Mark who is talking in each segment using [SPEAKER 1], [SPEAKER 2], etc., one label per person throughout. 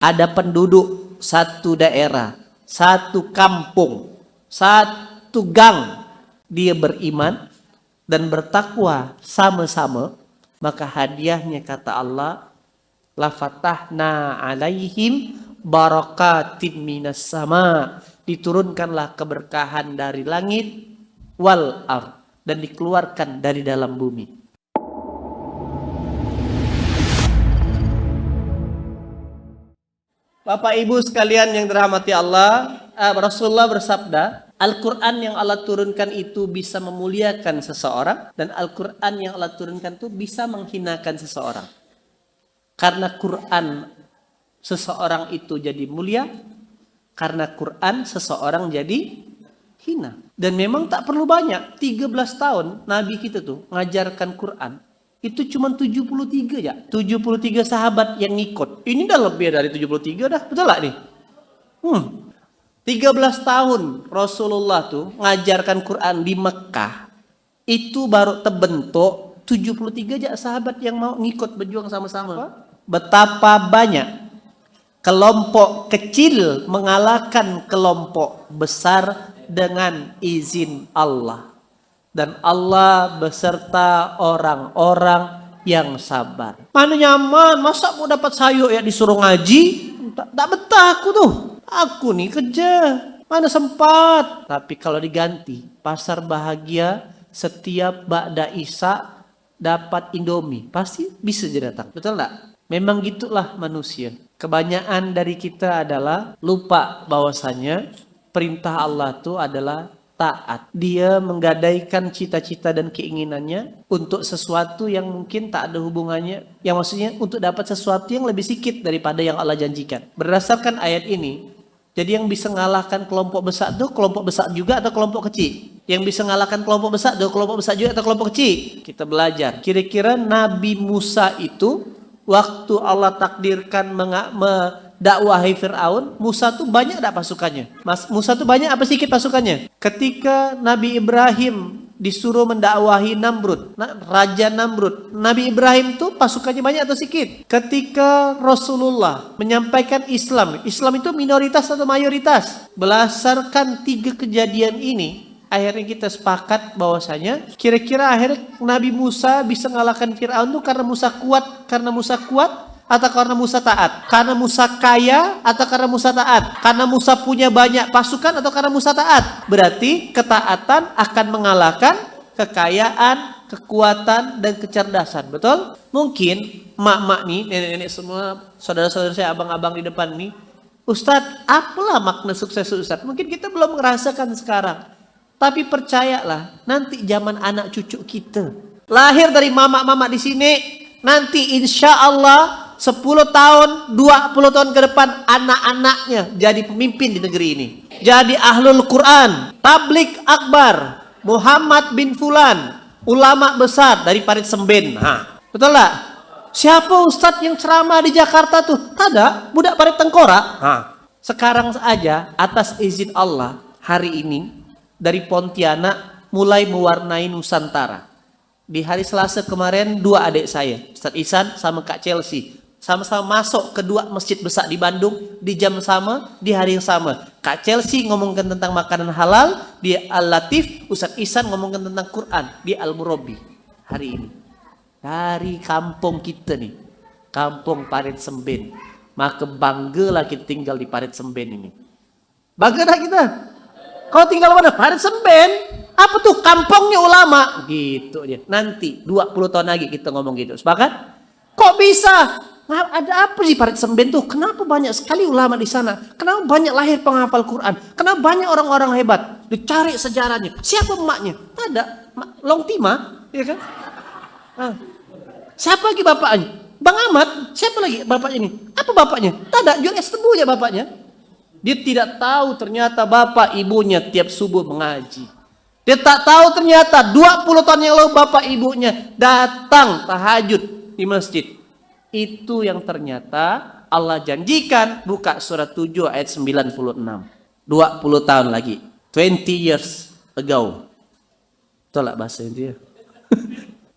[SPEAKER 1] ada penduduk satu daerah, satu kampung, satu gang, dia beriman dan bertakwa sama-sama, maka hadiahnya kata Allah, la fatahna alaihim barakatin minas sama, diturunkanlah keberkahan dari langit wal ard, dan dikeluarkan dari dalam bumi. Bapak Ibu sekalian yang dirahmati Allah, Rasulullah bersabda, Al-Quran yang Allah turunkan itu bisa memuliakan seseorang, dan Al-Quran yang Allah turunkan itu bisa menghinakan seseorang. Karena Quran seseorang itu jadi mulia, karena Quran seseorang jadi hina. Dan memang tak perlu banyak, 13 tahun Nabi kita tuh ngajarkan Quran. Itu cuma 73 ya. 73 sahabat yang ngikut. Ini udah lebih dari 73 dah. Betul gak nih? 13 tahun Rasulullah tuh ngajarkan Quran di Mekah. Itu baru terbentuk 73 aja sahabat yang mau ngikut berjuang sama-sama. Betapa banyak kelompok kecil mengalahkan kelompok besar dengan izin Allah. Dan Allah beserta orang-orang yang sabar. Mana nyaman, masa mau dapat sayur ya disuruh ngaji? Tak betah aku tuh. Aku nih kerja, mana sempat. Tapi kalau diganti, pasar bahagia setiap ba'da Isya dapat Indomie, pasti bisa jadi datang. Betul enggak? Memang gitulah manusia. Kebanyakan dari kita adalah lupa bahwasanya perintah Allah itu adalah taat. Dia menggadaikan cita-cita dan keinginannya untuk sesuatu yang mungkin tak ada hubungannya. Yang maksudnya untuk dapat sesuatu yang lebih sedikit daripada yang Allah janjikan. Berdasarkan ayat ini, jadi yang bisa mengalahkan kelompok besar itu kelompok besar juga atau kelompok kecil? Yang bisa mengalahkan kelompok besar itu kelompok besar juga atau kelompok kecil? Kita belajar. Kira-kira Nabi Musa itu waktu Allah takdirkan dakwahi Fir'aun, Musa tuh banyak tak pasukannya? Musa tuh banyak apa sedikit pasukannya? Ketika Nabi Ibrahim disuruh mendakwahi Namrud, Raja Namrud, Nabi Ibrahim tuh pasukannya banyak atau sedikit? Ketika Rasulullah menyampaikan Islam, Islam itu minoritas atau mayoritas? Berdasarkan 3 kejadian ini, akhirnya kita sepakat bahwasanya kira-kira akhirnya Nabi Musa bisa mengalahkan Fir'aun tuh karena Musa kuat atau karena Musa taat? Karena Musa kaya atau karena Musa taat? Karena Musa punya banyak pasukan atau karena Musa taat? Berarti ketaatan akan mengalahkan kekayaan, kekuatan, dan kecerdasan. Betul? Mungkin mak-mak nih, nenek-nenek semua, saudara-saudara saya, abang-abang di depan nih, Ustadz, apalah makna sukses Ustadz? Mungkin kita belum merasakan sekarang. Tapi percayalah, nanti zaman anak cucu kita lahir dari mama-mama di sini, nanti insya Allah 10 tahun, 20 tahun ke depan anak-anaknya jadi pemimpin di negeri ini. Jadi ahlul Quran, tablik akbar, Muhammad bin Fulan, ulama besar dari Parit Semben. Betul tak? Siapa ustadz yang ceramah di Jakarta tuh? Tada, budak Parit Tengkorak. Sekarang saja atas izin Allah hari ini dari Pontianak mulai mewarnai Nusantara. Di hari Selasa kemarin 2 adik saya, Ustadz Ihsan sama Kak Chelsea, sama-sama masuk ke 2 masjid besar di Bandung di jam sama, di hari yang sama. Kak Chelsea ngomongkan tentang makanan halal di Al-Latif, Ustadz Ihsan ngomongkan tentang Quran di Al-Murabbi hari ini. Dari kampung kita nih, kampung Parit Semben. Maka banggalah kita tinggal di Parit Semben ini. Bangga dah kita. Kau tinggal mana? Parit Semben. Apa tuh? Kampungnya ulama. Gitu aja. Nanti 20 tahun lagi kita ngomong gitu. Sepakat? Kok bisa? Ada apa sih Parit Semben tuh? Kenapa banyak sekali ulama di sana? Kenapa banyak lahir penghafal Quran? Kenapa banyak orang-orang hebat? Dicari sejarahnya. Siapa emaknya? Ada. Long Tima, ya kan? Siapa lagi bapaknya? Bang Ahmad. Siapa lagi bapaknya ini? Apa bapaknya? Ada. Jual es tebu ya bapaknya. Dia tidak tahu ternyata bapak ibunya tiap subuh mengaji. Dia tak tahu ternyata 20 tahun yang lalu bapak ibunya datang tahajud di masjid. Itu yang ternyata Allah janjikan. Buka surat 7 ayat 96. 20 tahun lagi. 20 years ago. Tolak bahasa itu ya.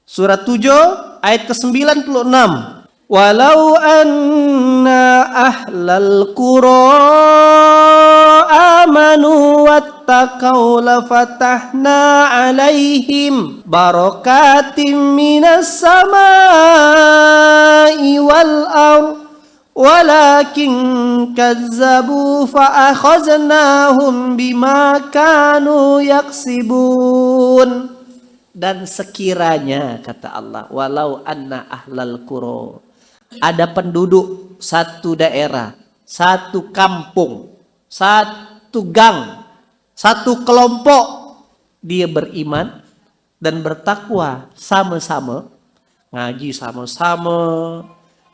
[SPEAKER 1] Surat 7 ayat ke-96. Walau anna ahlal qura amanu wattaqau lafatahna alaihim barakatim minas samai wal ardh walakin kazzabu fa akhaznahum bima kanu yaksibun. Dan sekiranya, kata Allah, walau anna ahlal qura, ada penduduk satu daerah, satu kampung, satu gang, satu kelompok, dia beriman dan bertakwa sama-sama, ngaji sama-sama,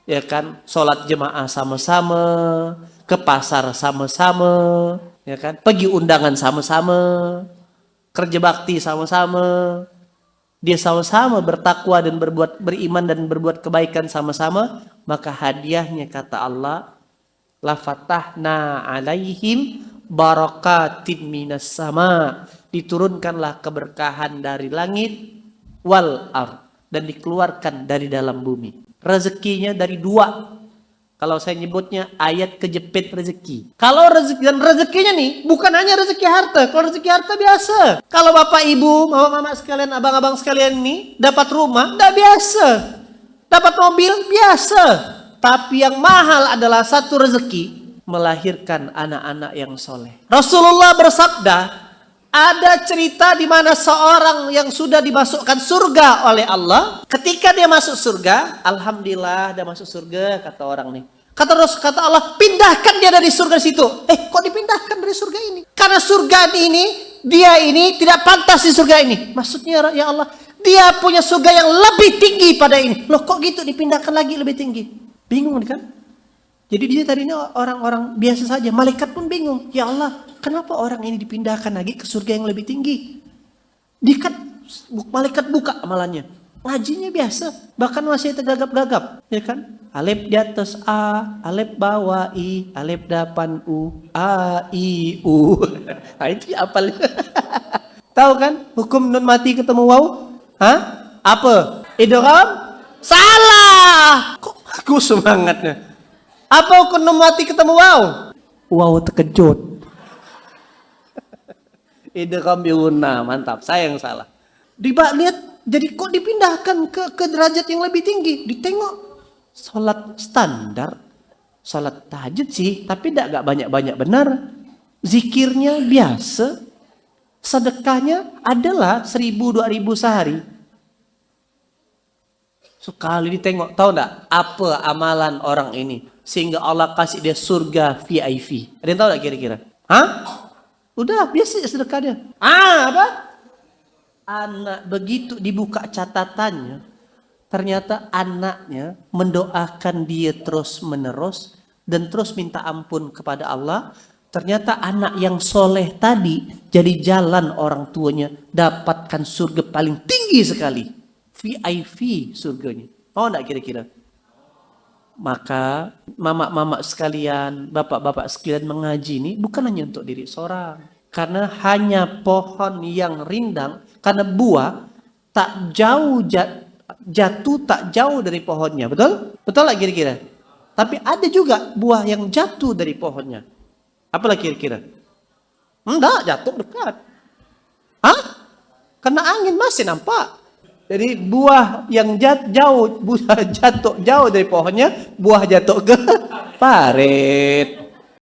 [SPEAKER 1] ya kan, sholat jemaah sama-sama, ke pasar sama-sama, ya kan, pergi undangan sama-sama, kerja bakti sama-sama, dia sama-sama bertakwa dan beriman dan berbuat kebaikan sama-sama, maka hadiahnya, kata Allah, la fatahna alaihim barakatin minas sama, diturunkanlah keberkahan dari langit wal ard, dan dikeluarkan dari dalam bumi. Rezekinya dari dua. Kalau saya nyebutnya ayat kejepit rezeki. Kalau rezeki, dan rezekinya nih bukan hanya rezeki harta. Kalau rezeki harta biasa. Kalau bapak ibu, mama-mama sekalian, abang-abang sekalian nih dapat rumah, tidak biasa. Dapat mobil, biasa. Tapi yang mahal adalah satu rezeki, melahirkan anak-anak yang soleh. Rasulullah bersabda, ada cerita di mana seorang yang sudah dimasukkan surga oleh Allah, ketika dia masuk surga, alhamdulillah dia masuk surga, kata orang nih. Kata Allah, pindahkan dia dari surga situ. Kok dipindahkan dari surga ini? Karena surga ini, dia ini tidak pantas di surga ini. Maksudnya, ya Allah, dia punya surga yang lebih tinggi pada ini. Loh, kok gitu dipindahkan lagi lebih tinggi? Bingung kan? Jadi dia tadinya orang-orang biasa saja. Malaikat pun bingung. Ya Allah, kenapa orang ini dipindahkan lagi ke surga yang lebih tinggi? Malaikat buka amalannya. Ngajinya biasa. Bahkan masih tergagap-gagap. Ya kan? Alif di atas A, alif bawah I, alif depan U, A, I, U. Nah, itu apa? Tahu kan? Hukum nun mati ketemu waw? Hah? Apa? Idgham? Salah! Kok aku semangatnya? Apa hukum nun mati ketemu waw? Waw terkejut. Idgham bi gunna, mantap. Saya yang salah. Lihat, jadi kok dipindahkan ke derajat yang lebih tinggi? Ditengok. Salat standar, salat tahajud sih, tapi gak banyak-banyak benar. Zikirnya biasa, sedekahnya adalah 1.000-2.000 sehari. Sekali ditengok, tahu gak apa amalan orang ini sehingga Allah kasih dia surga VIP? Ada yang tahu gak kira-kira? Hah? Udah biasa sedekah dia. Apa? Anak begitu dibuka catatannya, ternyata anaknya mendoakan dia terus menerus dan terus minta ampun kepada Allah. Ternyata anak yang soleh tadi jadi jalan orang tuanya dapatkan surga paling tinggi sekali. VIP surganya. Mau enggak kira-kira? Maka mama-mama sekalian, bapak-bapak sekalian mengaji ini bukan hanya untuk diri seorang. Karena hanya pohon yang rindang, karena buah tak jauh jatuh tak jauh dari pohonnya, betul? Betul lah kira-kira. Tapi ada juga buah yang jatuh dari pohonnya. Apalah kira-kira? Enggak, jatuh dekat. Hah? Kena angin masih nampak. Jadi buah yang jatuh jauh dari pohonnya, buah jatuh ke parit.